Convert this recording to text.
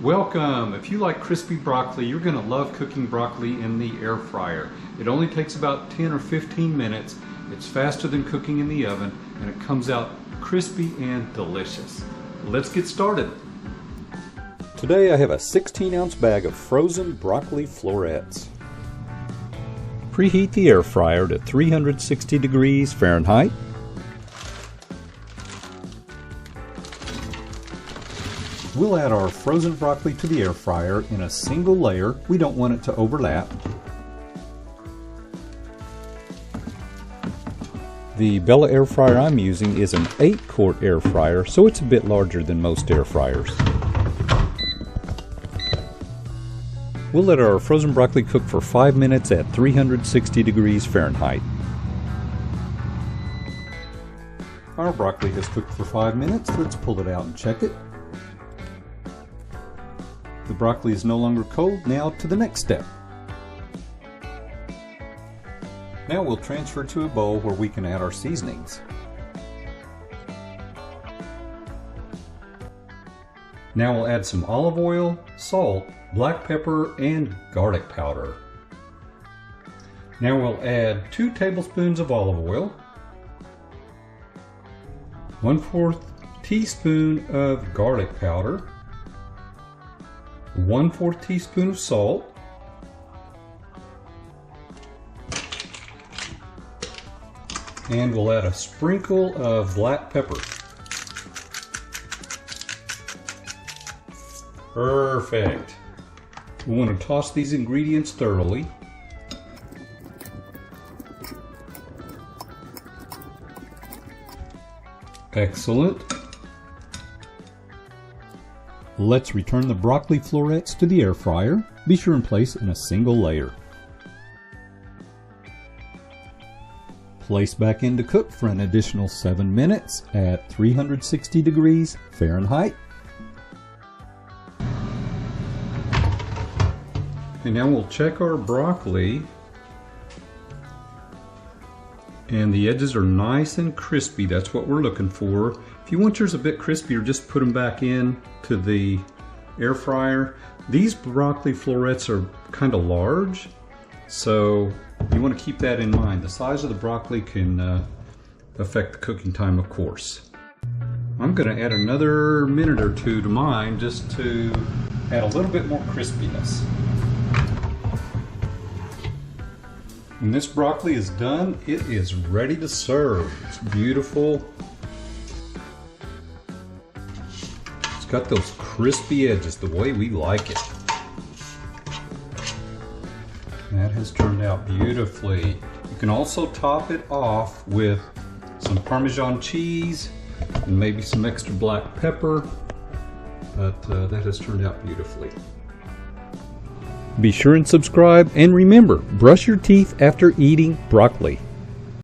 Welcome! If you like crispy broccoli, you're going to love cooking broccoli in the air fryer. It only takes about 10 or 15 minutes. It's faster than cooking in the oven, and it comes out crispy and delicious. Let's get started. Today I have a 16-ounce bag of frozen broccoli florets. Preheat the air fryer to 360 degrees Fahrenheit. We'll add our frozen broccoli to the air fryer in a single layer. We don't want it to overlap. The Bella air fryer I'm using is an 8-quart air fryer, so it's a bit larger than most air fryers. We'll let our frozen broccoli cook for 5 minutes at 360 degrees Fahrenheit. Our broccoli has cooked for 5 minutes. Let's pull it out and check it. The broccoli is no longer cold. Now to the next step. Now we'll transfer to a bowl where we can add our seasonings. Now we'll add some olive oil, salt, black pepper, and garlic powder. Now we'll add 2 tablespoons of olive oil, 1/4 teaspoon of garlic powder, 1/4 teaspoon of salt, and we'll add a sprinkle of black pepper. Perfect. We want to toss these ingredients thoroughly. Excellent. Let's return the broccoli florets to the air fryer. Be sure and place in a single layer. Place back in to cook for an additional 7 minutes at 360 degrees Fahrenheit. And now we'll check our broccoli. And the edges are nice and crispy. That's what we're looking for. If you want yours a bit crispier, just put them back in to the air fryer. These broccoli florets are kind of large, so you want to keep that in mind. The size of the broccoli can affect the cooking time, of course. I'm going to add another minute or two to mine just to add a little bit more crispiness. When this broccoli is done, it is ready to serve. It's beautiful. It's got those crispy edges the way we like it. That has turned out beautifully. You can also top it off with some Parmesan cheese and maybe some extra black pepper, but that has turned out beautifully. Be sure and subscribe, and remember, brush your teeth after eating broccoli.